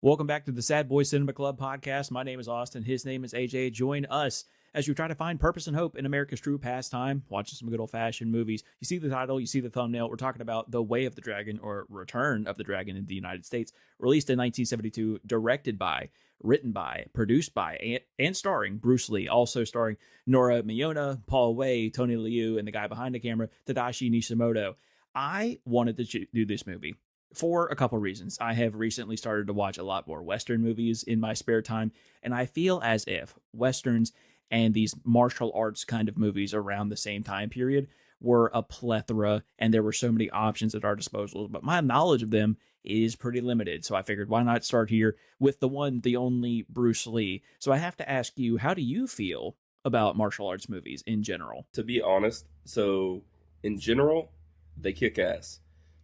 Welcome back to the Sad Boy Cinema Club podcast. My name is Austin. His name is AJ. Join us as we try to find purpose and hope in America's true pastime, watching some good old-fashioned movies. You see the title, you see the thumbnail. We're talking about The Way of the Dragon, or Return of the Dragon in the United States, released in 1972, directed by, written by, produced by, and starring Bruce Lee, also starring Nora Miyona, Paul Wei, Tony Liu, and the guy behind the camera, Tadashi Nishimoto. I wanted to do this movie for a couple reasons. I have recently started to watch a lot more Western movies in my spare time, and I feel as if Westerns and these martial arts kind of movies around the same time period were a plethora, and there were so many options at our disposal, but my knowledge of them is pretty limited. So I figured, why not start here with the one, the only Bruce Lee? So I have to ask you, how do you feel about martial arts movies in general? To be honest, so in general, they kick ass.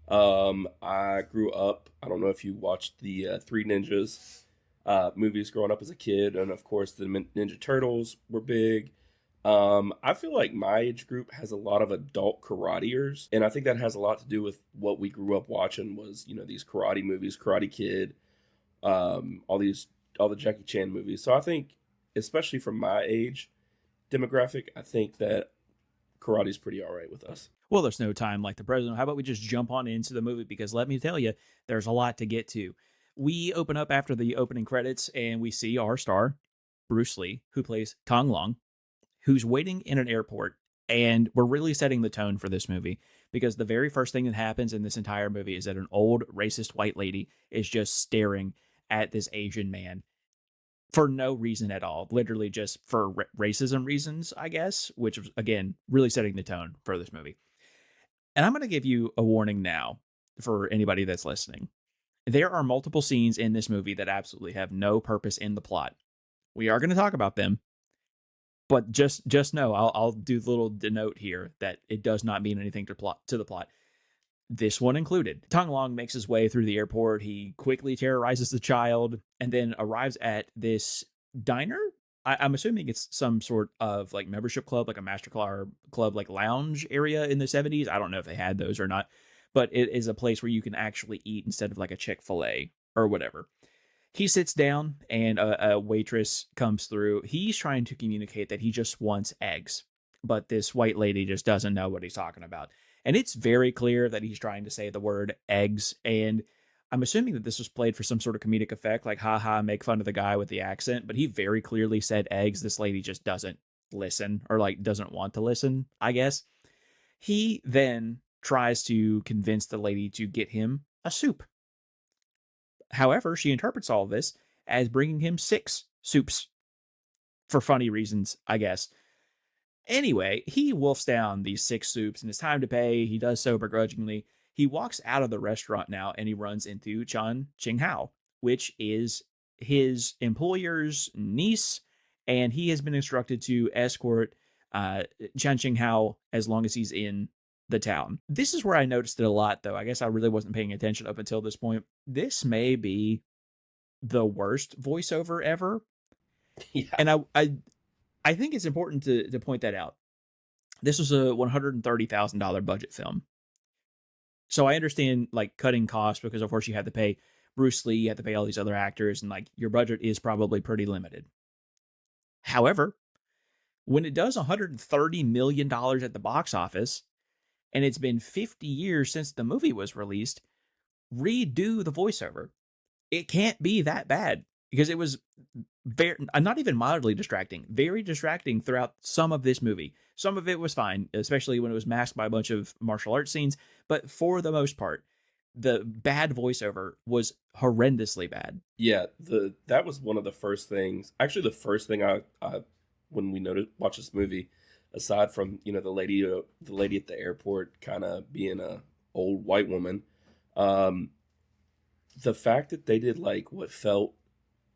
I grew up. I don't know if you watched the Three Ninjas movies growing up as a kid, and of course the Ninja Turtles were big. I feel like my age group has a lot of adult karate-ers, and I think that has a lot to do with what we grew up watching. Was these karate movies, Karate Kid, all the Jackie Chan movies. So I think, especially from my age demographic, I think that karate's pretty all right with us. Well, there's no time like the present. How about we just jump on into the movie? Because let me tell you, there's a lot to get to. We open up after the opening credits and we see our star, Bruce Lee, who plays Tong Long, who's waiting in an airport. And we're really setting the tone for this movie because the very first thing that happens in this entire movie is that an old racist white lady is just staring at this Asian man for no reason at all, literally just for racism reasons, I guess, which was, again, really setting the tone for this movie. And I'm going to give you a warning now for anybody that's listening. There are multiple scenes in this movie that absolutely have no purpose in the plot. We are going to talk about them, but just know I'll do the little denote here that it does not mean anything to the plot. This one included. Tong Long makes his way through the airport. He quickly terrorizes the child and then arrives at this diner. I'm assuming it's some sort of like membership club, like a master club, like lounge area in the 70s. I don't know if they had those or not, but it is a place where you can actually eat instead of like a Chick-fil-A or whatever. He sits down and a waitress comes through. He's trying to communicate that he just wants eggs, but this white lady just doesn't know what he's talking about. And it's very clear that he's trying to say the word eggs. And I'm assuming that this was played for some sort of comedic effect, like, haha, make fun of the guy with the accent. But he very clearly said eggs. This lady just doesn't listen or like doesn't want to listen, I guess. He then tries to convince the lady to get him a soup. However, she interprets all of this as bringing him six soups for funny reasons, I guess. Anyway, he wolfs down these six soups and it's time to pay. He does so begrudgingly. He walks out of the restaurant now and he runs into Chan Ching Hao, which is his employer's niece, and he has been instructed to escort Chan Ching Hao as long as he's in the town. This is where I noticed it a lot, though. I guess I really wasn't paying attention up until this point. This may be the worst voiceover ever, Yeah. and I think it's important to point that out. This was a $130,000 budget film. So I understand like cutting costs because of course you have to pay Bruce Lee, you have to pay all these other actors, and like your budget is probably pretty limited. However, when it does $130 million at the box office, and it's been 50 years since the movie was released, redo the voiceover. It can't be that bad because it was very not even mildly distracting, very distracting throughout some of this movie. Some of it was fine, especially when it was masked by a bunch of martial arts scenes, but for the most part, the bad voiceover was horrendously bad. Yeah, the that was one of the first things. Actually, the first thing I when we noticed watch this movie, aside from the lady at the airport kind of being a old white woman, um, the fact that they did like what felt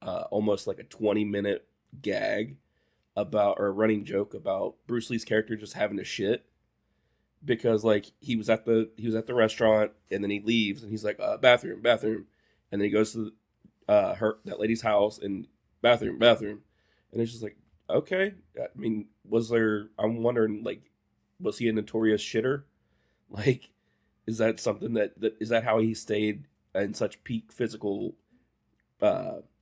almost like a 20-minute gag about or a running joke about Bruce Lee's character just having to shit because like he was at the restaurant and then he leaves and he's like bathroom bathroom and then he goes to her that lady's house and bathroom bathroom and it's just like okay. I mean, was there? I'm wondering like, was he a notorious shitter? Like, is that something that is that how he stayed in such peak physical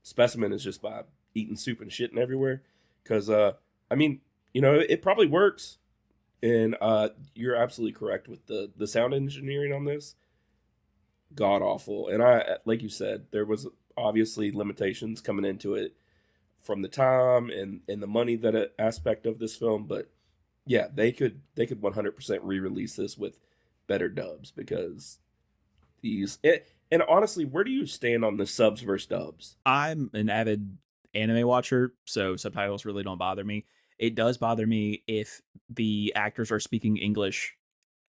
specimen is just by eating soup and shitting everywhere. Because I mean, you know, it probably works, and you're absolutely correct with the sound engineering on this. God awful, and I like you said, there was obviously limitations coming into it from the time and the money aspect of this film, but yeah, they could 100% re-release this with better dubs because and honestly, where do you stand on the subs versus dubs? I'm an avid anime watcher, so subtitles really don't bother me. It does bother me if the actors are speaking English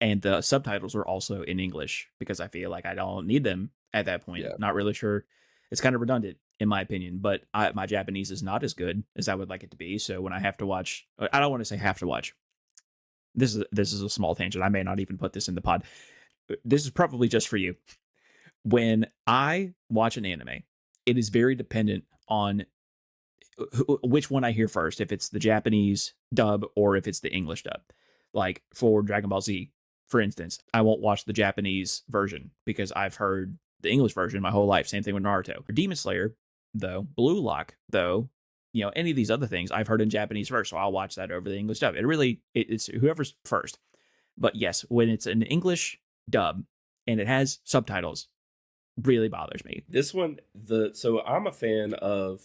and the subtitles are also in English because I feel like I don't need them at that point. Yeah, Not really sure. It's kind of redundant in my opinion, but my Japanese is not as good as I would like it to be. So when I have to watch, I don't want to say have to watch. This is a small tangent. I may not even put this in the pod. This is probably just for you. When I watch an anime, it is very dependent on which one I hear first, if it's the Japanese dub or if it's the English dub. Like for Dragon Ball Z, for instance, I won't watch the Japanese version because I've heard the English version my whole life. Same thing with Naruto. For Demon Slayer, though, Blue Lock, though, any of these other things I've heard in Japanese first, so I'll watch that over the English dub. It's whoever's first. But yes, when it's an English dub and it has subtitles, really bothers me. this one the so I'm a fan of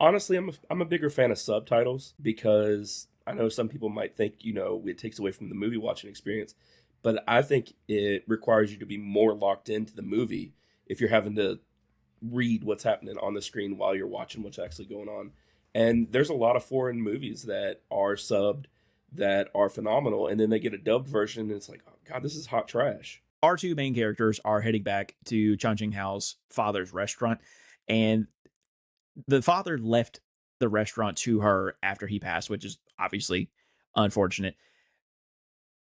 honestly I'm a bigger fan of subtitles because I know some people might think it takes away from the movie watching experience, but I think it requires you to be more locked into the movie if you're having to read what's happening on the screen while you're watching what's actually going on. And there's a lot of foreign movies that are subbed that are phenomenal, and then they get a dubbed version, and it's like, oh god, this is hot trash. Our two main characters are heading back to Chun Ching Hao's father's restaurant, and the father left the restaurant to her after he passed, which is obviously unfortunate.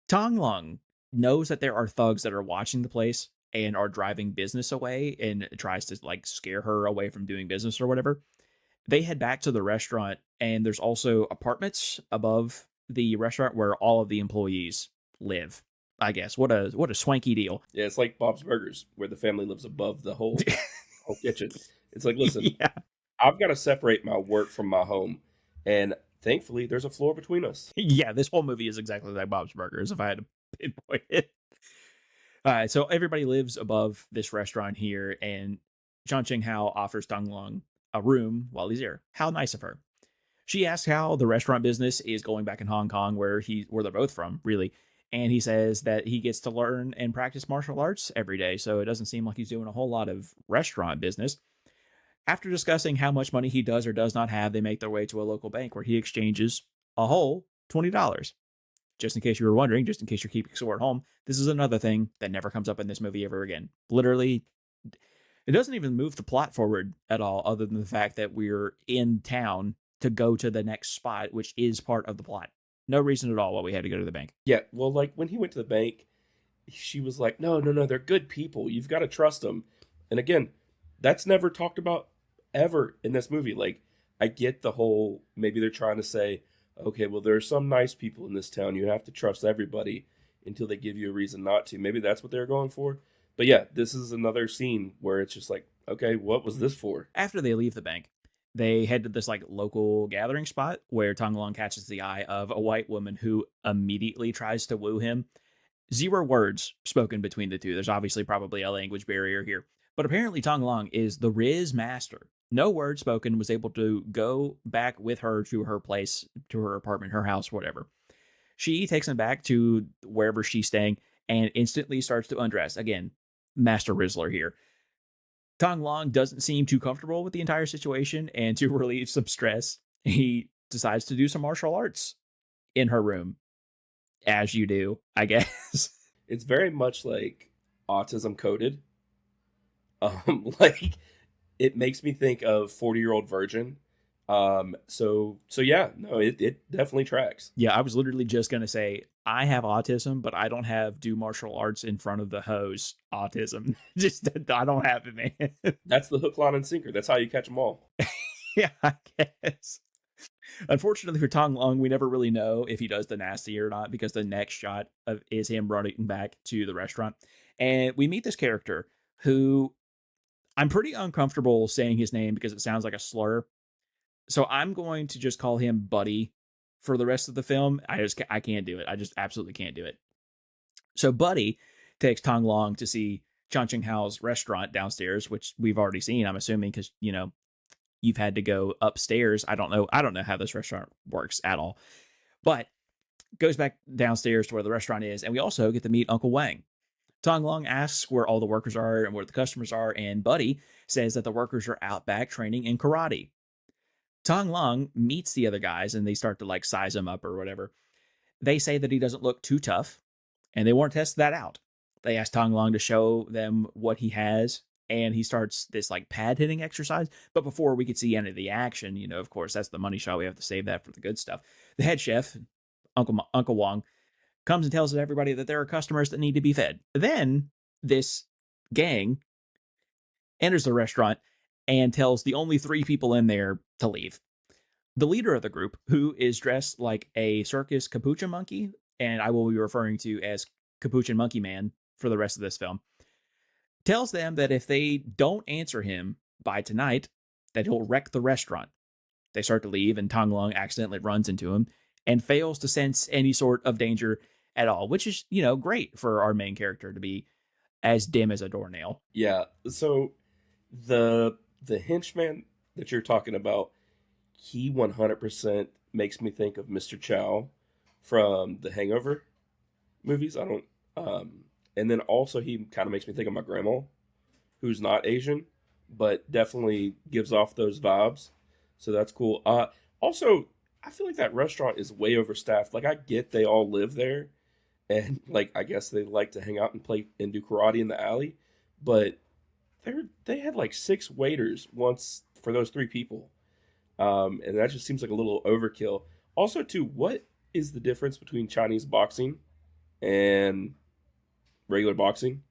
Tong Lung knows that there are thugs that are watching the place and are driving business away and tries to like scare her away from doing business or whatever. They head back to the restaurant, and there's also apartments above the restaurant where all of the employees live. I guess what a swanky deal. Yeah, it's like Bob's Burgers, where the family lives above the whole kitchen. It's like, listen, Yeah. I've got to separate my work from my home, and thankfully, there's a floor between us. Yeah, this whole movie is exactly like Bob's Burgers if I had to pinpoint it. All right, so everybody lives above this restaurant here, and Chun Ching Hao offers Dong Long a room while he's here. How nice of her. She asks how the restaurant business is going back in Hong Kong, where they're both from, really. And he says that he gets to learn and practice martial arts every day, so it doesn't seem like he's doing a whole lot of restaurant business. After discussing how much money he does or does not have, they make their way to a local bank where he exchanges a whole $20. Just in case you were wondering, just in case you're keeping score at home, this is another thing that never comes up in this movie ever again. Literally, it doesn't even move the plot forward at all, other than the fact that we're in town to go to the next spot, which is part of the plot. No reason at all why we had to go to the bank. Yeah, well, like when he went to the bank, she was like, "No, no, no, they're good people. You've got to trust them." And again, that's never talked about ever in this movie. Like, I get the whole maybe they're trying to say, okay, well, there are some nice people in this town. You have to trust everybody until they give you a reason not to. Maybe that's what they're going for. But yeah, this is another scene where it's just like, okay, what was this for? After they leave the bank, they head to this like local gathering spot where Tong Long catches the eye of a white woman who immediately tries to woo him. Zero words spoken between the two. There's obviously probably a language barrier here. But apparently Tong Long is the Riz master. No word spoken, was able to go back with her to her place, to her apartment, her house, whatever. She takes him back to wherever she's staying and instantly starts to undress. Again, Master Rizzler here. Tong Long doesn't seem too comfortable with the entire situation, and to relieve some stress, he decides to do some martial arts in her room, as you do, I guess. It's very much like autism coded. Like it makes me think of 40-year-old virgin. So yeah, no, it definitely tracks. Yeah, I was literally just gonna say I have autism, but I don't have do martial arts in front of the hose autism. Just I don't have it, man. That's the hook, line, and sinker. That's how you catch them all. Yeah, I guess. Unfortunately for Tong Long, we never really know if he does the nasty or not because the next shot is him running back to the restaurant, and we meet this character who I'm pretty uncomfortable saying his name because it sounds like a slur. So I'm going to just call him Buddy for the rest of the film. I can't do it. I just absolutely can't do it. So Buddy takes Tong Long to see Chan Cheng Hao's restaurant downstairs, which we've already seen, I'm assuming, because you've had to go upstairs. I don't know how this restaurant works at all. But goes back downstairs to where the restaurant is, and we also get to meet Uncle Wang. Tong Long asks where all the workers are and where the customers are, and Buddy says that the workers are out back training in karate. Tong Long meets the other guys and they start to like size him up or whatever. They say that he doesn't look too tough, and they want to test that out. They ask Tong Long to show them what he has, and he starts this like pad hitting exercise. But before we could see any of the action, of course, that's the money shot. We have to save that for the good stuff. The head chef, Uncle Wong, comes and tells everybody that there are customers that need to be fed. Then this gang enters the restaurant and tells the only three people in there to leave. The leader of the group, who is dressed like a circus capuchin monkey, and I will be referring to as Capuchin Monkey Man for the rest of this film, tells them that if they don't answer him by tonight, that he'll wreck the restaurant. They start to leave, and Tong Long accidentally runs into him and fails to sense any sort of danger at all, which is, great for our main character to be as dim as a doornail. Yeah. So the henchman that you're talking about, he 100% makes me think of Mr. Chow from the Hangover movies. I don't and then also he kind of makes me think of my grandma, who's not Asian, but definitely gives off those vibes. So that's cool. Also, I feel like that restaurant is way overstaffed. Like I get they all live there, and like I guess they like to hang out and play and do karate in the alley, but they had like six waiters once for those three people, and that just seems like a little overkill. Also, too, what is the difference between Chinese boxing and regular boxing?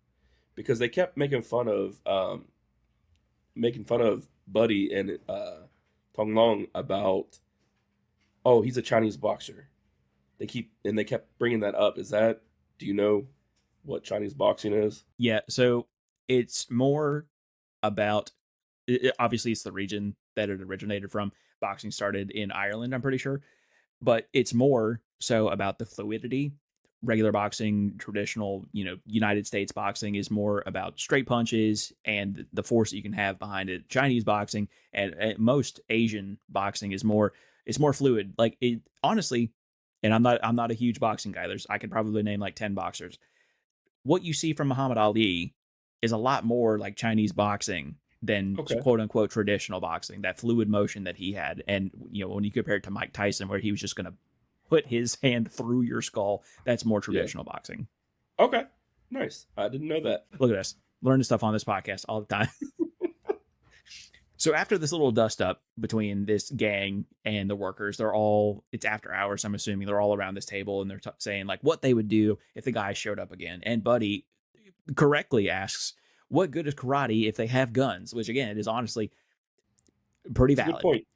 Because they kept making fun of Buddy and Tong Long about, oh, he's a Chinese boxer. They kept bringing that up. Do you know what Chinese boxing is? Yeah, so it's more about obviously it's the region that it originated from. Boxing started in Ireland, I'm pretty sure, but it's more so about the fluidity. Regular boxing, traditional, United States boxing is more about straight punches and the force that you can have behind it. Chinese boxing and most Asian boxing is more it's more fluid. Like it honestly, and I'm not a huge boxing guy. I could probably name like 10 boxers. What you see from Muhammad Ali is a lot more like Chinese boxing than Okay. quote unquote traditional boxing, that fluid motion that he had. And, when you compare it to Mike Tyson, where he was just going to put his hand through your skull, that's more Yeah. traditional boxing. Okay. Nice. I didn't know that. Look at us learning stuff on this podcast all the time. So after this little dust up between this gang and the workers, it's after hours, I'm assuming. They're all around this table and they're saying like what they would do if the guy showed up again. And Buddy correctly asks, what good is karate if they have guns? Which again, it is honestly pretty It's a good valid. point.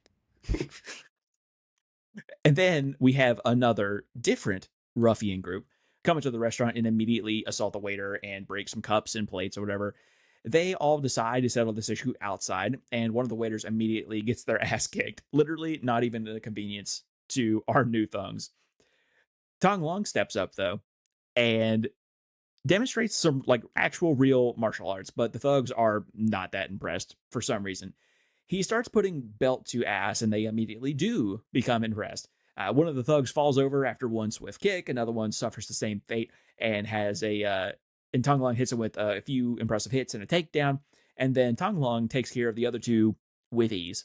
And then we have another different ruffian group come into the restaurant and immediately assault the waiter and break some cups and plates or whatever. They all decide to settle this issue outside, and one of the waiters immediately gets their ass kicked. Literally, not even a convenience to our new thugs. Tong Long steps up, though, and demonstrates some like actual real martial arts, but the thugs are not that impressed for some reason. He starts putting belt to ass, and they immediately do become impressed. One of the thugs falls over after one swift kick. Another one suffers the same fate and has and Tong Long hits him with a few impressive hits and a takedown. And then Tong Long takes care of the other two with ease.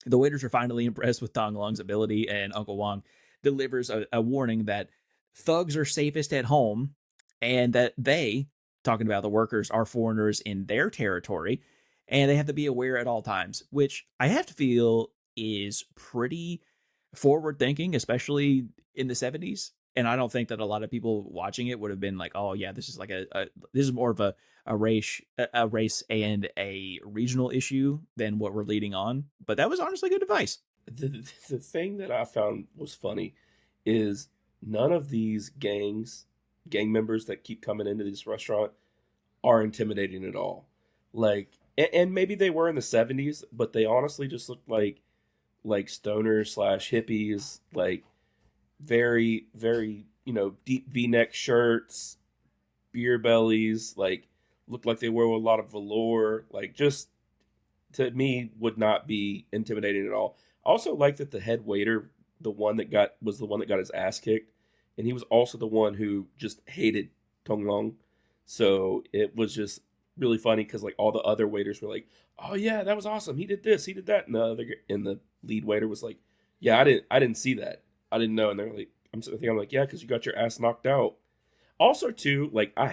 The waiters are finally impressed with Tong Long's ability, and Uncle Wong delivers a warning that thugs are safest at home and that they, talking about the workers, are foreigners in their territory and they have to be aware at all times, which I have to feel is pretty forward thinking, especially in the 70s. And I don't think that a lot of people watching it would have been like, "Oh yeah, this is like this is more of a race and a regional issue than what we're leading on." But that was honestly good advice. The thing that I found was funny is none of these gang members that keep coming into this restaurant are intimidating at all. Like and maybe they were in the 70s, but they honestly just looked like stoners slash hippies, like very, very, deep V-neck shirts, beer bellies, like looked like they wore a lot of velour, like just to me would not be intimidating at all. I also like that the head waiter, the one that got his ass kicked, and he was also the one who just hated Tong Long. So it was just really funny because like all the other waiters were like, "Oh yeah, that was awesome. He did this, he did that," and the lead waiter was like, "Yeah, I didn't see that. I didn't know." And they're like, I'm like, "Yeah, because you got your ass knocked out." Also, too, like I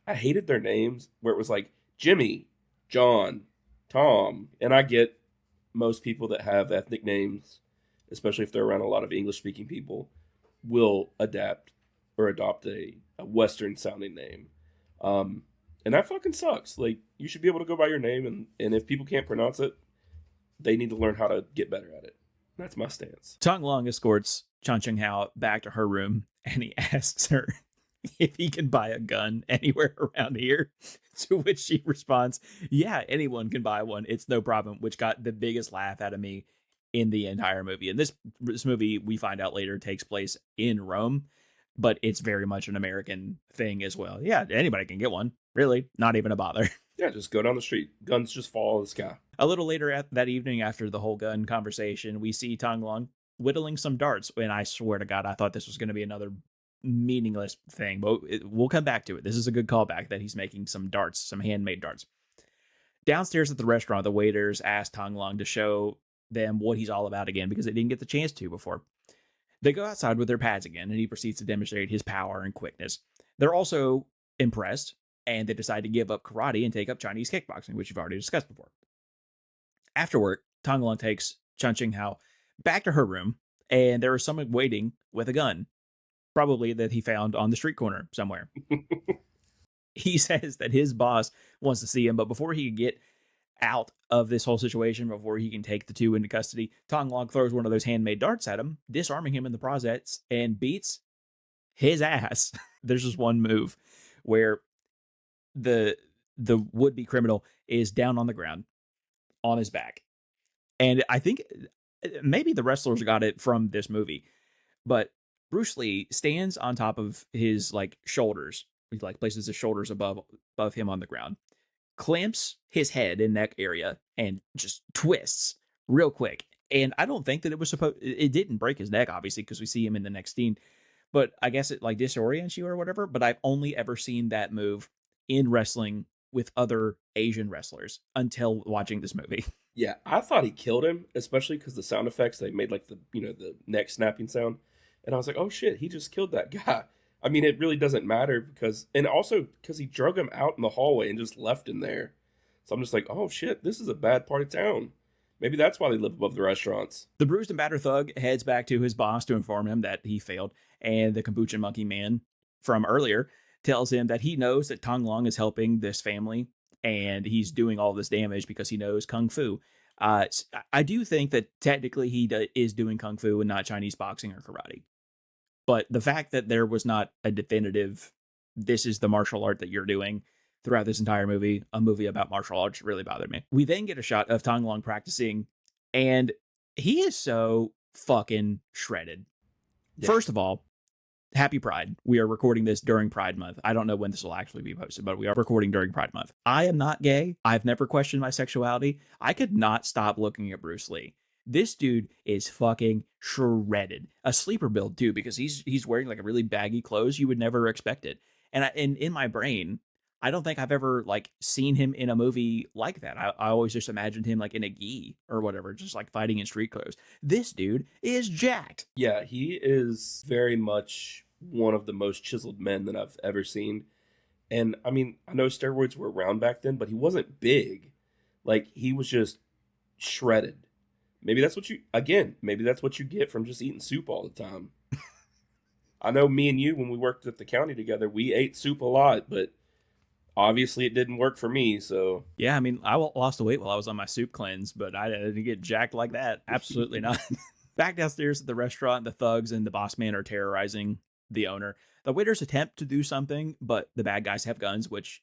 hated their names where it was like Jimmy, John, Tom, and I get most people that have ethnic names, especially if they're around a lot of English speaking people, will adapt or adopt a Western sounding name. Um, and that fucking sucks. Like, you should be able to go by your name, and if people can't pronounce it, they need to learn how to get better at it. That's my stance. Tong Long escorts Chan Cheng Hao back to her room and he asks her if he can buy a gun anywhere around here. To which she responds, "Yeah, anyone can buy one. It's no problem," which got the biggest laugh out of me in the entire movie. And this movie, we find out later, takes place in Rome, but it's very much an American thing as well. Yeah, anybody can get one. Really, not even a bother. Yeah, just go down the street. Guns just fall out of the sky. A little later that evening, after the whole gun conversation, we see Tong Long whittling some darts. And I swear to God, I thought this was going to be another meaningless thing, but we'll come back to it. This is a good callback that he's making some darts, some handmade darts. Downstairs at the restaurant, the waiters ask Tong Long to show them what he's all about again because they didn't get the chance to before. They go outside with their pads again, and he proceeds to demonstrate his power and quickness. They're also impressed, and they decide to give up karate and take up Chinese kickboxing, which you've already discussed before. Afterward, Tong Long takes Chan Cheng Hao back to her room, and there is someone waiting with a gun, probably that he found on the street corner somewhere. He says that his boss wants to see him, but before he can get out of this whole situation, before he can take the two into custody, Tong Long throws one of those handmade darts at him, disarming him in the process, and beats his ass. There's just one move where the would-be criminal is down on the ground on his back. And I think maybe the wrestlers got it from this movie, but Bruce Lee stands on top of his like shoulders. He like places his shoulders above him on the ground, clamps his head and neck area, and just twists real quick. And I don't think that it didn't break his neck, obviously, because we see him in the next scene. But I guess it like disorients you or whatever. But I've only ever seen that move in wrestling with other Asian wrestlers until watching this movie. Yeah, I thought he killed him, especially because the sound effects they made like the neck snapping sound, and I was like, oh shit, he just killed that guy. I mean, it really doesn't matter and also because he drug him out in the hallway and just left him there. So I'm just like, oh shit, this is a bad part of town. Maybe that's why they live above the restaurants. The bruised and battered thug heads back to his boss to inform him that he failed, and the kombucha monkey man from earlier tells him that he knows that Tong Long is helping this family and he's doing all this damage because he knows kung fu. I do think that technically he is doing kung fu and not Chinese boxing or karate. But the fact that there was not a definitive, this is the martial art that you're doing throughout this entire movie, a movie about martial arts, really bothered me. We then get a shot of Tong Long practicing, and he is so fucking shredded. Yeah. First of all, happy Pride. We are recording this during Pride Month. I don't know when this will actually be posted, but we are recording during Pride Month. I am not gay. I've never questioned my sexuality. I could not stop looking at Bruce Lee. This dude is fucking shredded. A sleeper build too, because he's wearing like a really baggy clothes. You would never expect it. And in my brain, I don't think I've ever like seen him in a movie like that. I always just imagined him like in a gi or whatever, just like fighting in street clothes. This dude is jacked. Yeah, he is very much one of the most chiseled men that I've ever seen. And I mean, I know steroids were around back then, but he wasn't big. Like, he was just shredded. Maybe that's what you get from just eating soup all the time. I know me and you, when we worked at the county together, we ate soup a lot, but obviously it didn't work for me, so. Yeah, I mean, I lost the weight while I was on my soup cleanse, but I didn't get jacked like that. Absolutely not. Back downstairs at the restaurant, the thugs and the boss man are terrorizing the owner. The waiters attempt to do something, but the bad guys have guns, which,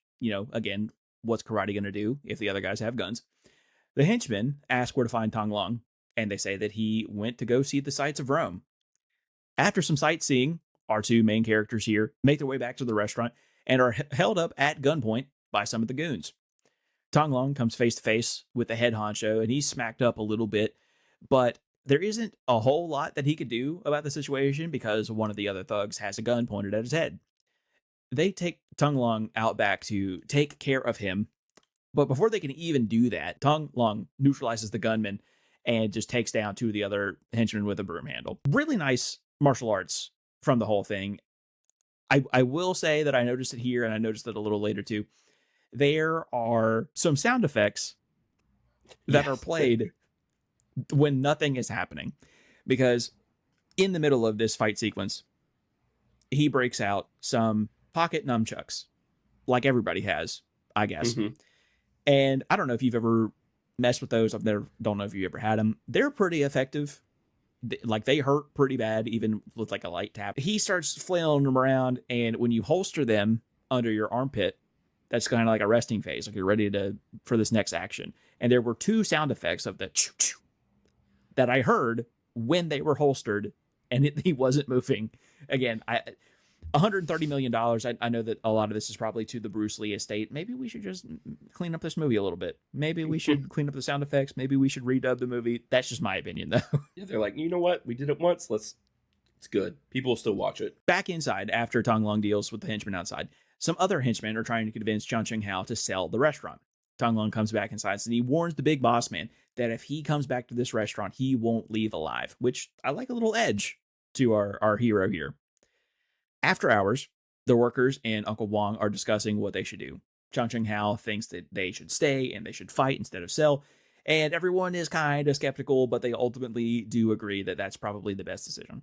again, what's karate going to do if the other guys have guns. The henchmen ask where to find Tong Long, and they say that he went to go see the sights of Rome. After some sightseeing, our two main characters here make their way back to the restaurant and are held up at gunpoint by some of the goons. Tong Long comes face to face with the head honcho, and he's smacked up a little bit, but there isn't a whole lot that he could do about the situation because one of the other thugs has a gun pointed at his head. They take Tong Long out back to take care of him, but before they can even do that, Tong Long neutralizes the gunman and just takes down two of the other henchmen with a broom handle. Really nice martial arts from the whole thing. I will say that I noticed it here, and I noticed it a little later too. There are some sound effects that are played when nothing is happening, because in the middle of this fight sequence, he breaks out some pocket nunchucks, like everybody has, I guess. Mm-hmm. And I don't know if you've ever messed with those. Don't know if you ever had them. They're pretty effective. Like, they hurt pretty bad, even with like a light tap. He starts flailing them around, and when you holster them under your armpit, that's kind of like a resting phase, like you're ready for this next action. And there were two sound effects of the choo choo that I heard when they were holstered, and he wasn't moving. Again, $130 million. I know that a lot of this is probably to the Bruce Lee estate. Maybe we should just clean up this movie a little bit. Maybe we should clean up the sound effects. Maybe we should redub the movie. That's just my opinion, though. Yeah, they're like, you know what? We did it once. It's good. People will still watch it. Back inside, after Tong Long deals with the henchmen outside, some other henchmen are trying to convince Chun Ching Hao to sell the restaurant. Tong Long comes back inside, and he warns the big boss man that if he comes back to this restaurant, he won't leave alive, which I like a little edge to our hero here. After hours, the workers and Uncle Wong are discussing what they should do. Chun Ching Hao thinks that they should stay and they should fight instead of sell, and everyone is kind of skeptical, but they ultimately do agree that that's probably the best decision.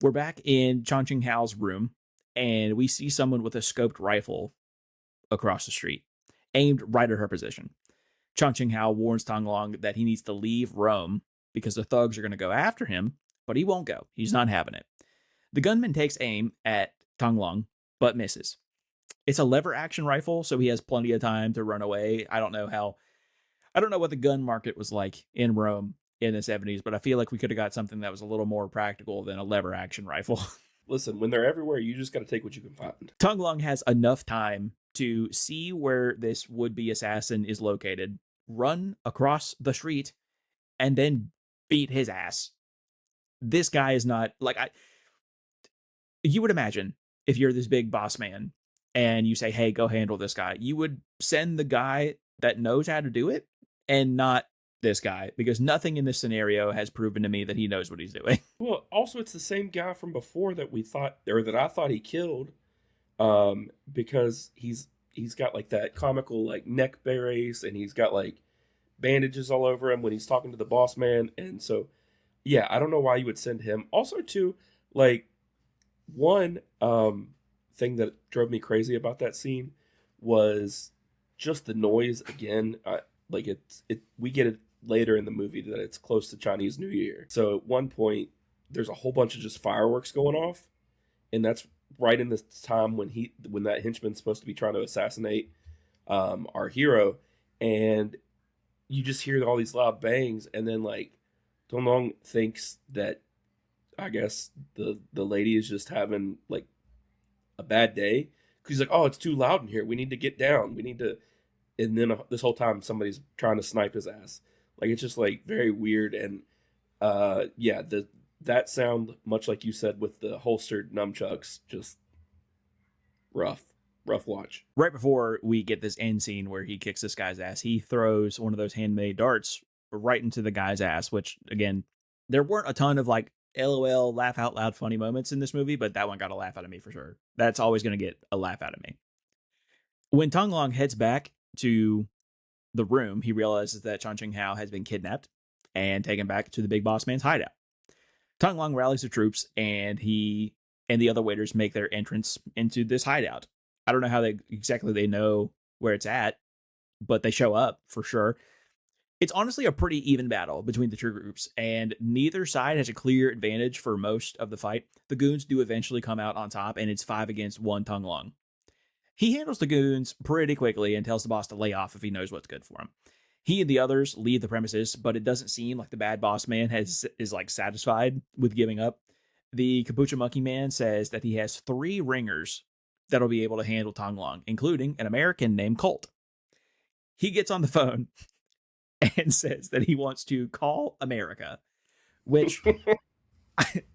We're back in Chun Ching Hao's room, and we see someone with a scoped rifle across the street, aimed right at her position. Chun Ching Hao warns Tong Long that he needs to leave Rome because the thugs are going to go after him, but he won't go. He's not having it. The gunman takes aim at Tong Long, but misses. It's a lever action rifle, so he has plenty of time to run away. I don't know what the gun market was like in Rome in the 70s, but I feel like we could have got something that was a little more practical than a lever action rifle. Listen, when they're everywhere, you just got to take what you can find. Tong Long has enough time to see where this would-be assassin is located, run across the street, and then beat his ass. This guy is not like you would imagine if you're this big boss man and you say, hey, go handle this guy, you would send the guy that knows how to do it and not this guy, because nothing in this scenario has proven to me that he knows what he's doing. Well, also, it's the same guy from before that I thought he killed, because he's got like that comical like neck brace, and he's got like bandages all over him when he's talking to the boss man, and so yeah, I don't know why you would send him. Also, too, like, one thing that drove me crazy about that scene was just the noise again. We get it later in the movie that it's close to Chinese New Year. So at one point, there's a whole bunch of just fireworks going off, and that's right in the time when that henchman's supposed to be trying to assassinate our hero, and you just hear all these loud bangs, and then like Tong Long thinks that, I guess, the lady is just having like a bad day, because he's like, oh, it's too loud in here, we need to get down, and then this whole time somebody's trying to snipe his ass. Like, it's just like very weird. And yeah, that sound, much like you said with the holstered nunchucks, just rough watch. Right before we get this end scene where he kicks this guy's ass, he throws one of those handmade darts right into the guy's ass, which, again, there weren't a ton of like LOL, laugh out loud funny moments in this movie, but that one got a laugh out of me for sure. That's always going to get a laugh out of me. When Tong Long heads back to the room, he realizes that Chun Ching Hao has been kidnapped and taken back to the big boss man's hideout. Tong Long rallies the troops, and he and the other waiters make their entrance into this hideout. I don't know how they know where it's at, but they show up for sure. It's honestly a pretty even battle between the two groups, and neither side has a clear advantage for most of the fight. The goons do eventually come out on top, and it's 5 against 1 Tong Long. He handles the goons pretty quickly and tells the boss to lay off if he knows what's good for him. He and the others leave the premises, but it doesn't seem like the bad boss man is like satisfied with giving up. The Capuchin Monkey Man says that he has 3 ringers that'll be able to handle Tong Long, including an American named Colt. He gets on the phone and says that he wants to call America, which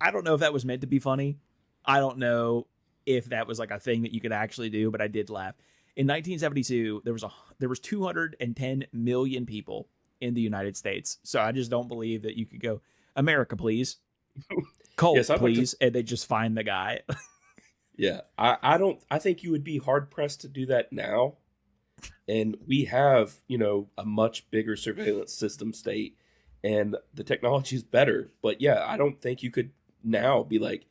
I don't know if that was meant to be funny. I don't know if that was like a thing that you could actually do, but I did laugh. In 1972, there was 210 million people in the United States. So I just don't believe that you could go, America, please. Colt, Yes, I'd like to. please, and they just find the guy. Yeah, I don't. I think you would be hard pressed to do that now, and we have a much bigger surveillance system state, and the technology is better. But yeah, I don't think you could now be like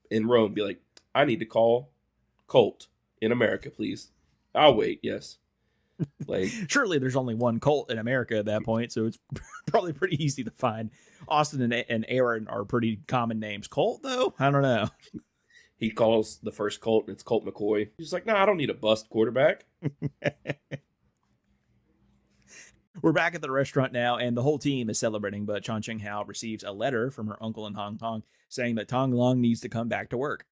in Rome, be like, I need to call Colt in America, please. I'll wait. Yes, like Surely there's only one Colt in America at that point, so it's probably pretty easy to find. Austin and Aaron are pretty common names. Colt, though, I don't know. he calls the first Colt, and it's Colt McCoy. He's like, no, I don't need a bust quarterback. We're back at the restaurant now, and the whole team is celebrating, but Chan Cheng Hao receives a letter from her uncle in Hong Kong saying that Tong Long needs to come back to work.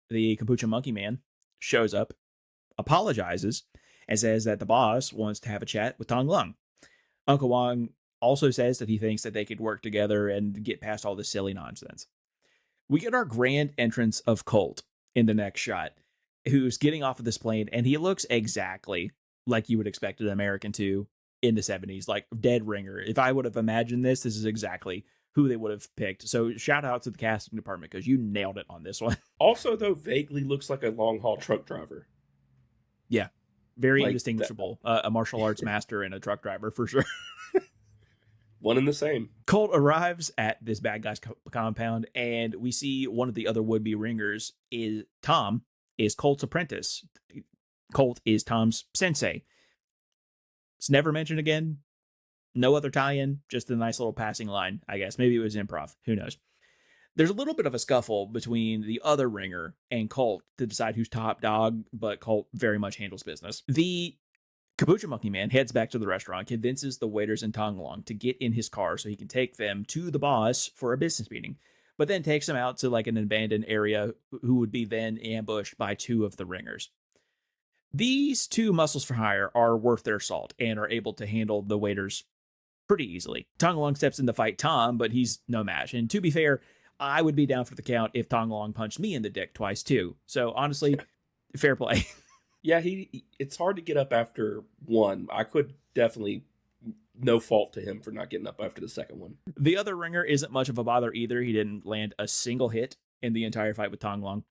The Capuchin Monkey Man shows up, apologizes, and says that the boss wants to have a chat with Tong Long. Uncle Wong also says that he thinks that they could work together and get past all this silly nonsense. We get our grand entrance of Colt in the next shot, who's getting off of this plane, and he looks exactly like you would expect an American to in the 70s, like dead ringer. If I would have imagined this is exactly who they would have picked. So shout out to the casting department because you nailed it on this one. Also, though, vaguely looks like a long haul truck driver. Yeah, very Like indistinguishable. A martial arts master and a truck driver for sure. One and the same. Colt arrives at this bad guy's compound, and we see one of the other would-be ringers is Tom, is Colt's apprentice. Colt is Tom's sensei. It's never mentioned again. No other tie-in, just a nice little passing line, I guess. Maybe it was improv. Who knows? There's a little bit of a scuffle between the other ringer and Colt to decide who's top dog, but Colt very much handles business. The Capuchin Monkey Man heads back to the restaurant, convinces the waiters in Tong Long to get in his car so he can take them to the boss for a business meeting, but then takes them out to like an abandoned area who would be then ambushed by 2 of the ringers. These 2 muscles for hire are worth their salt and are able to handle the waiters pretty easily. Tong Long steps in to fight Tom, but he's no match. And to be fair, I would be down for the count if Tong Long punched me in the dick twice too. So honestly, fair play. Yeah, it's hard to get up after one. I could definitely, no fault to him for not getting up after the second one. The other ringer isn't much of a bother either. He didn't land a single hit in the entire fight with Tong Long.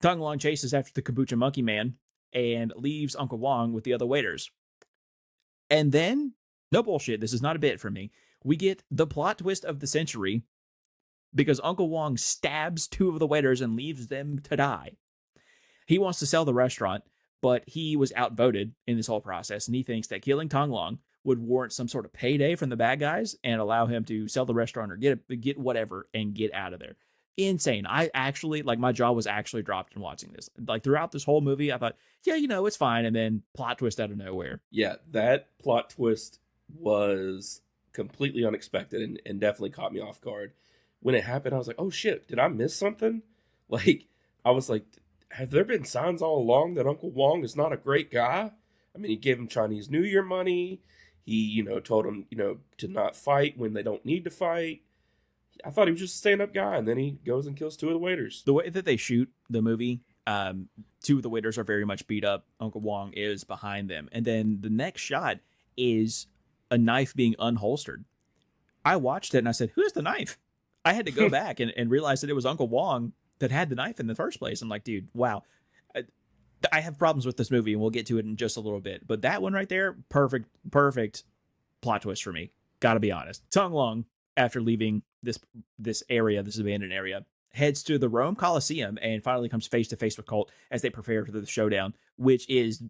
Tong Long chases after the Capuchin Monkey Man and leaves Uncle Wong with the other waiters. And then, no bullshit, this is not a bit for me, we get the plot twist of the century because Uncle Wong stabs 2 of the waiters and leaves them to die. He wants to sell the restaurant, but he was outvoted in this whole process, and he thinks that killing Tong Long would warrant some sort of payday from the bad guys and allow him to sell the restaurant or get whatever and get out of there. Insane. I actually, like, my jaw was actually dropped in watching this. Like, throughout this whole movie, I thought, yeah, it's fine, and then plot twist out of nowhere. Yeah, that plot twist was completely unexpected and definitely caught me off guard. When it happened, I was like, oh shit, did I miss something? Like, I was like, have there been signs all along that Uncle Wong is not a great guy? I mean, he gave him Chinese New Year money. He, told him, to not fight when they don't need to fight. I thought he was just a stand-up guy, and then he goes and kills 2 of the waiters. The way that they shoot the movie, 2 of the waiters are very much beat up. Uncle Wong is behind them. And then the next shot is a knife being unholstered. I watched it, and I said, who has the knife? I had to go back and realize that it was Uncle Wong that had the knife in the first place. I'm like, dude, wow. I have problems with this movie, and we'll get to it in just a little bit. But that one right there, perfect plot twist for me. Gotta be honest. Tong Long, after leaving this area, this abandoned area, heads to the Rome Coliseum and finally comes face to face with Colt as they prepare for the showdown, which is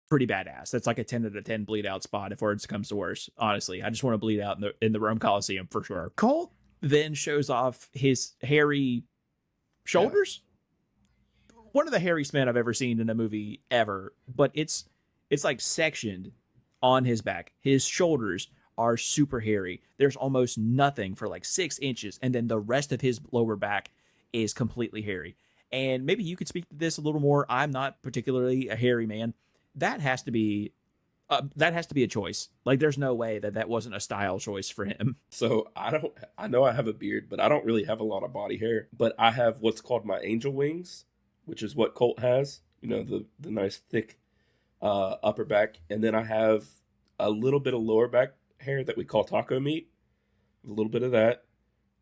pretty badass. That's like a 10 out of 10 bleed out spot if words comes to worse. Honestly, I just want to bleed out in the Rome Coliseum for sure. Colt then shows off his hairy shoulders. one of the hairiest men I've ever seen in a movie ever, but it's like sectioned on his back. His shoulders are super hairy. There's almost nothing for like 6 inches, and then the rest of his lower back is completely hairy. And maybe you could speak to this a little more. I'm not particularly a hairy man. That has to be that has to be a choice. Like, there's no way that that wasn't a style choice for him. So I know I have a beard, but I don't really have a lot of body hair. But I have what's called my angel wings, which is what Colt has. You know, the nice thick upper back, and then I have a little bit of lower back hair that we call taco meat, a little bit of that,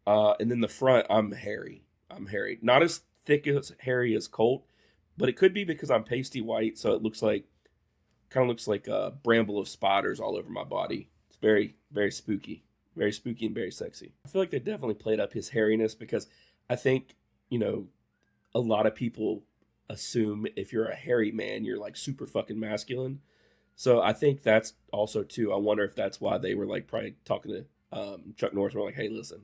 and then the front I'm hairy. I'm hairy, not as thick as hairy as Colt, but it could be because I'm pasty white, so it looks like kind of looks like a bramble of spiders all over my body. It's very spooky and very sexy. I feel like they definitely played up his hairiness because I think you know a lot of people assume if you're a hairy man, you're like super fucking masculine. So I think that's also too. I wonder if that's why they were like probably talking to Chuck Norris. Were like, hey, listen,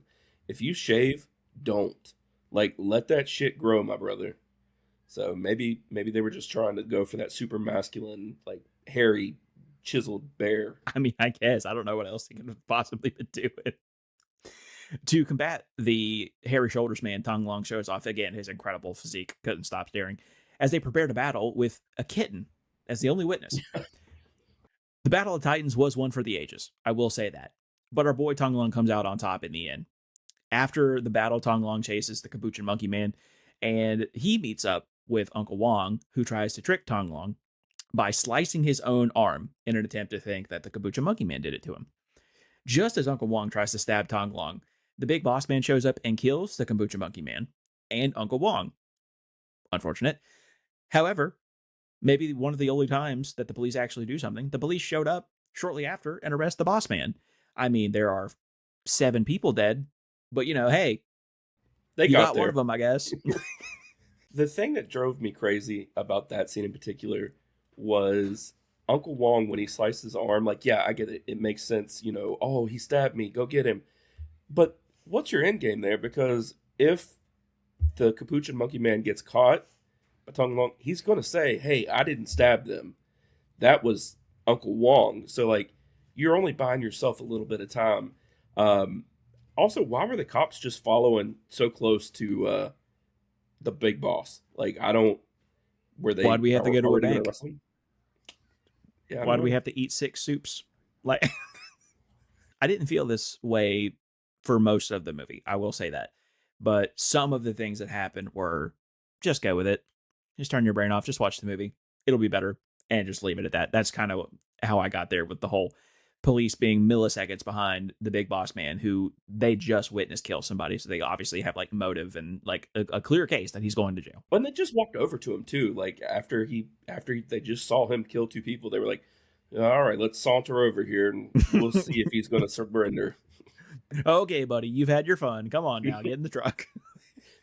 if you shave, don't like let that shit grow, my brother. So maybe they were just trying to go for that super masculine, like hairy, chiseled bear. I mean, I guess I don't know what else he could have possibly been doing. To combat the hairy shoulders man, Tong Long shows off again his incredible physique. Couldn't stop staring as they prepare to battle with a kitten as the only witness. The Battle of Titans was one for the ages. I will say that. But our boy Tong Long comes out on top in the end. After the battle, Tong Long chases the Capuchin Monkey Man, and he meets up with Uncle Wong, who tries to trick Tong Long by slicing his own arm in an attempt to think that the Capuchin Monkey Man did it to him. Just as Uncle Wong tries to stab Tong Long, the big boss man shows up and kills the Capuchin Monkey Man and Uncle Wong. Unfortunate. However, maybe one of the only times that the police actually do something, the police showed up shortly after and arrest the boss man. I mean, there are 7 people dead, but hey, They you got got one of there. them, I guess. The thing that drove me crazy about that scene in particular was Uncle Wong when he sliced his arm. Like, yeah, I get it. It makes sense. You know, oh, he stabbed me. Go get him. But what's your end game there? Because if the Capuchin Monkey Man gets caught by Tongue Long, he's going to say, hey, I didn't stab them. That was Uncle Wong. So, like, you're only buying yourself a little bit of time. Um, Also, why were the cops just following so close to the big boss? Like, I don't. Were they? Why'd we have to go to Were a they going to bank? arrest him? Yeah, I don't Why'd we know. have to eat 6 soups? Like, I didn't feel this way for most of the movie. I will say that. But some of the things that happened were just go with it. Just turn your brain off. Just watch the movie. It'll be better. And just leave it at that. That's kind of how I got there with the whole police being milliseconds behind the big boss man who they just witnessed kill somebody. So they obviously have like motive and like a clear case that he's going to jail. And they just walked over to him too. Like they just saw him kill 2 people, they were like, "All right, let's saunter over here and we'll see if he's going to surrender." Okay, buddy, you've had your fun. Come on now, get in the truck.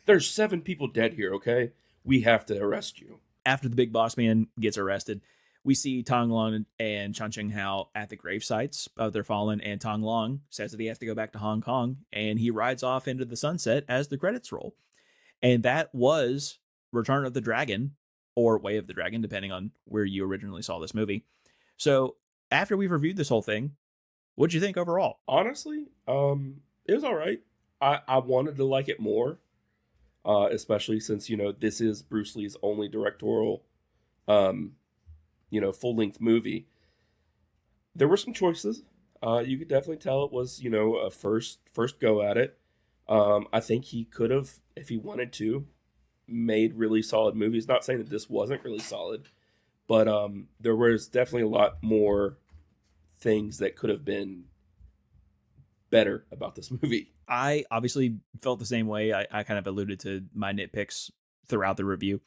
There's 7 people dead here. Okay, we have to arrest you. After the big boss man gets arrested, we see Tong Long and Chan Cheng Hao at the grave sites of their fallen, and Tong Long says that he has to go back to Hong Kong, and he rides off into the sunset as the credits roll. And that was Return of the Dragon, or Way of the Dragon, depending on where you originally saw this movie. So after we've reviewed this whole thing, what'd you think overall? Honestly, it was all right. I wanted to like it more, especially since this is Bruce Lee's only directorial, um, full length movie. There were some choices. You could definitely tell it was a first go at it. I think he could have, if he wanted to, made really solid movies. Not saying that this wasn't really solid, but there was definitely a lot more things that could have been better about this movie. I obviously felt the same way. I kind of alluded to my nitpicks throughout the review,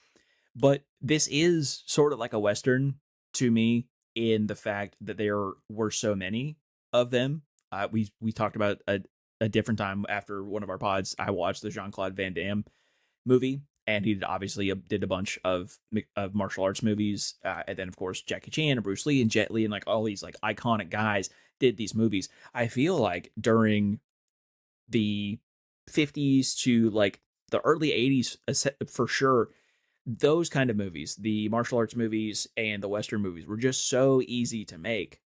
but this is sort of like a Western to me in the fact that there were so many of them. We talked about a different time after one of our pods. I watched the Jean-Claude Van Damme movie, and he obviously did a bunch of martial arts movies, and then of course Jackie Chan and Bruce Lee and Jet Li and like all these like iconic guys did these movies. I feel like during the 50s to like the early 80s for sure, those kind of movies, the martial arts movies and the Western movies, were just so easy to make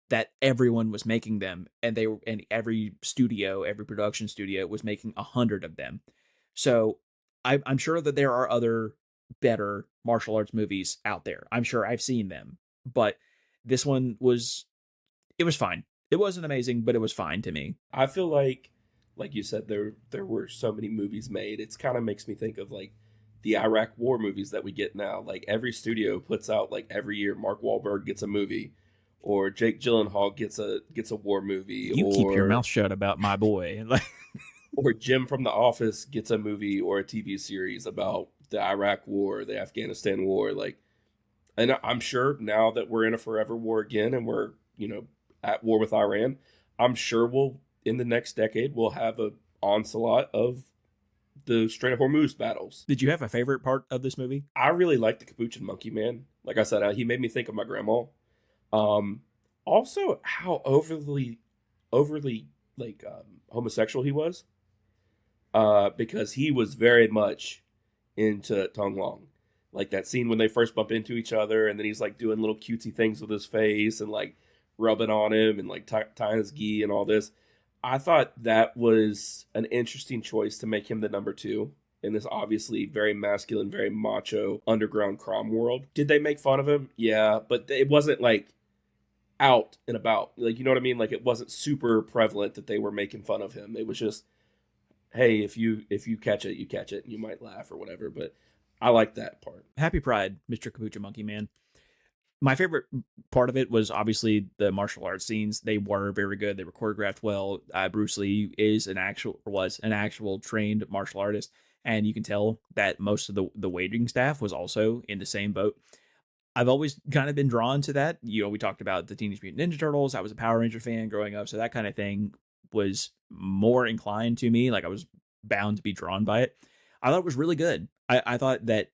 that everyone was making them, and they were, and every studio, every production studio was making 100 of them. So I'm sure that there are other better martial arts movies out there. I'm sure I've seen them, but this one was, it was fine. It wasn't amazing, but it was fine to me. I feel like you said, there were so many movies made. It's kind of makes me think of like the Iraq War movies that we get now. Like every studio puts out like every year. Mark Wahlberg gets a movie, or Jake Gyllenhaal gets a war movie, You keep your mouth shut about my boy. Like, or Jim from The Office gets a movie or a TV series about the Iraq War, the Afghanistan War. Like, and I'm sure now that we're in a forever war again, and we're at war with Iran, I'm sure we'll in the next decade we'll have a onslaught of the Strait of Hormuz battles. did you have a favorite part of this movie? I really like the Capuchin Monkey Man. Like I said, he made me think of my grandma. Um, Also, how overly like homosexual he was, because he was very much into Tong Long. Like that scene when they first bump into each other, and then he's like doing little cutesy things with his face and like rubbing on him and like tying his gi and all this. I thought that was an interesting choice to make him the number two in this obviously very masculine, very macho underground crom world. Did they make fun of him? Yeah, but it wasn't like out and about. Like, you know what I mean? Like it wasn't super prevalent that they were making fun of him. It was just, hey, if you catch it, you catch it, and you might laugh or whatever. But I like that part. Happy Pride, Mr. Capuchin Monkey Man. My favorite part of it was obviously the martial arts scenes. They were very good. They were choreographed well. Bruce Lee was an actual trained martial artist, and you can tell that most of the waiting staff was also in the same boat. I've always kind of been drawn to that. We talked about the Teenage Mutant Ninja Turtles. I was a Power Ranger fan growing up, so that kind of thing was more inclined to me. Like I was bound to be drawn by it. I thought it was really good. I thought that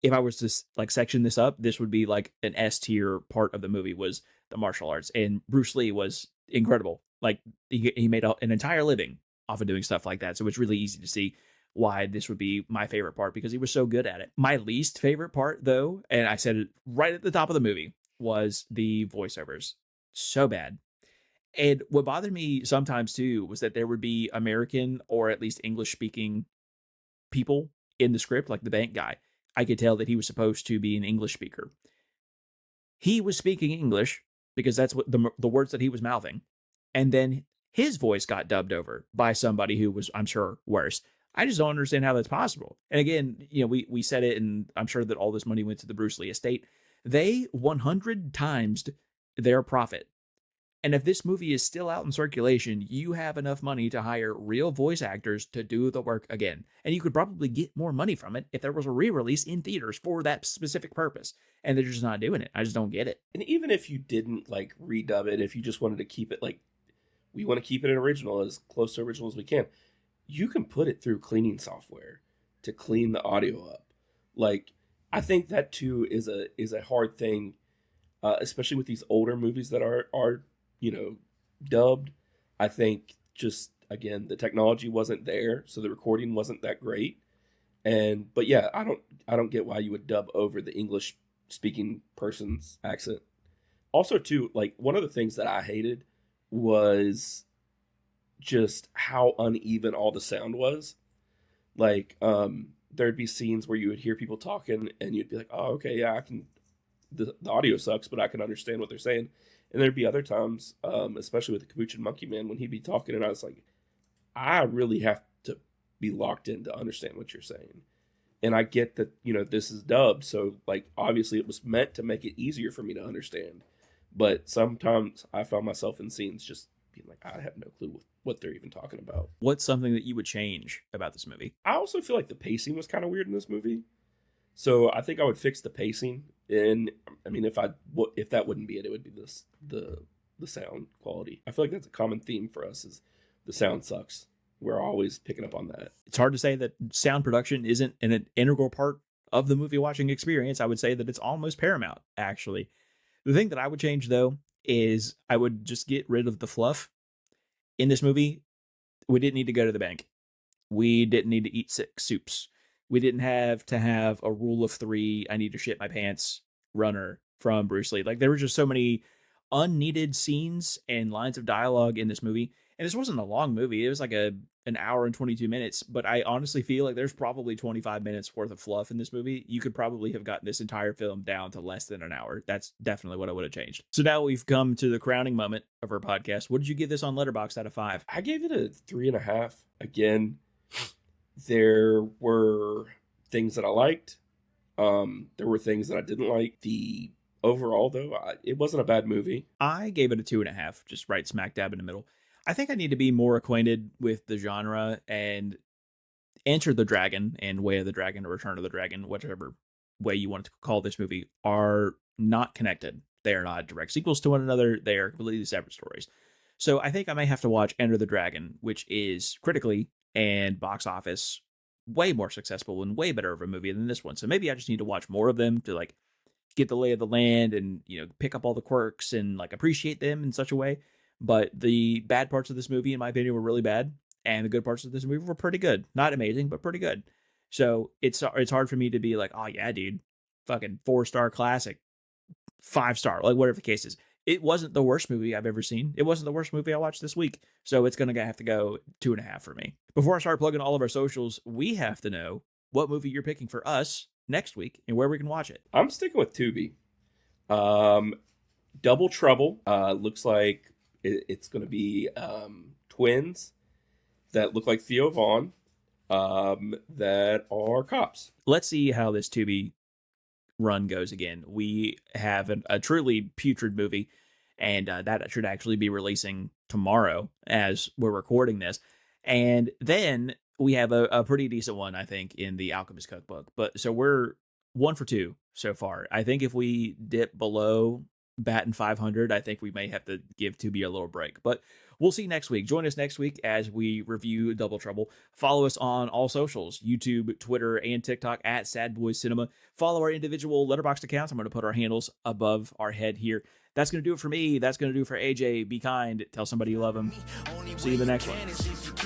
if I was to like section this up, this would be like an S tier part of the movie was the martial arts, and Bruce Lee was incredible. Like he made an entire living off of doing stuff like that, so it's really easy to see why this would be my favorite part because he was so good at it. My least favorite part, though, and I said it right at the top of the movie, was the voiceovers. So bad. And what bothered me sometimes too was that there would be American or at least English speaking people in the script, like the bank guy. I could tell that he was supposed to be an English speaker. He was speaking English because that's what the words that he was mouthing. And then his voice got dubbed over by somebody who was, I'm sure, worse. I just don't understand how that's possible. And again, we said it, and I'm sure that all this money went to the Bruce Lee estate. They 100 times their profit. And if this movie is still out in circulation, you have enough money to hire real voice actors to do the work again. And you could probably get more money from it if there was a re-release in theaters for that specific purpose. And they're just not doing it. I just don't get it. And even if you didn't like redub it, if you just wanted to keep it like we want to keep it original, as close to original as we can, you can put it through cleaning software to clean the audio up. Like I think that too is a hard thing, especially with these older movies that are dubbed. I think just again the technology wasn't there, so the recording wasn't that great. And but yeah, I don't get why you would dub over the English speaking person's accent. Also, too, like one of the things that I hated was just how uneven all the sound was. Like, there'd be scenes where you would hear people talking, and you'd be like, "Oh, okay, yeah, I can." The audio sucks, but I can understand what they're saying. And there'd be other times, especially with the Capuchin Monkey Man, when he'd be talking, and I was like, I really have to be locked in to understand what you're saying. And I get that this is dubbed, so like obviously it was meant to make it easier for me to understand. But sometimes I found myself in scenes just being like, I have no clue what they're even talking about. What's something that you would change about this movie? I also feel like the pacing was kind of weird in this movie. So I think I would fix the pacing. And I mean, if that wouldn't be it, it would be the sound quality. I feel like that's a common theme for us is the sound sucks. We're always picking up on that. It's hard to say that sound production isn't an integral part of the movie watching experience. I would say that it's almost paramount, actually. The thing that I would change, though, is I would just get rid of the fluff. In this movie, we didn't need to go to the bank. We didn't need to eat six soups. We didn't have to have a rule of three, I need to shit my pants runner from Bruce Lee. Like, there were just so many unneeded scenes and lines of dialogue in this movie. And this wasn't a long movie. It was like an hour and 22 minutes, but I honestly feel like there's probably 25 minutes worth of fluff in this movie. You could probably have gotten this entire film down to less than an hour. That's definitely what I would have changed. So now we've come to the crowning moment of our podcast. What did you give this on Letterboxd out of 5? I gave it a 3.5. Again, there were things that I liked. There were things that I didn't like. The overall, though, it wasn't a bad movie. I gave it a 2.5, just right smack dab in the middle. I think I need to be more acquainted with the genre, and Enter the Dragon and Way of the Dragon or Return of the Dragon, whichever way you want to call this movie, are not connected. They are not direct sequels to one another. They are completely separate stories. So I think I may have to watch Enter the Dragon, which is critically and box office way more successful and way better of a movie than this one. So maybe I just need to watch more of them to like get the lay of the land and, you know, pick up all the quirks and like appreciate them in such a way. But the bad parts of this movie, in my opinion, were really bad, and the good parts of this movie were pretty good. Not amazing, but pretty good. So it's hard for me to be like, oh yeah, dude, fucking 4-star classic, 5-star, like whatever the case is. It wasn't the worst movie I've ever seen. It wasn't the worst movie I watched this week. So it's gonna have to go 2.5 for me. Before I start plugging all of our socials, we have to know what movie you're picking for us next week and where we can watch it. I'm sticking with Tubi. Double Trouble. Looks like it's going to be twins that look like Theo Vaughn that are cops. Let's see how this Tubi run goes again. We have a truly putrid movie, and that should actually be releasing tomorrow as we're recording this. And then we have a pretty decent one, I think, in the Alchemist Cookbook. But so we're 1 for 2 so far. I think if we dip below batting 500, I think we may have to give Tubi a little break. But we'll see next week. Join us next week as we review Double Trouble. Follow us on all socials, YouTube, Twitter, and TikTok at Sad Boys Cinema. Follow our individual Letterboxd accounts. I'm going to put our handles above our head here. That's going to do it for me. That's going to do it for AJ. Be kind. Tell somebody you love them. See you in the next one.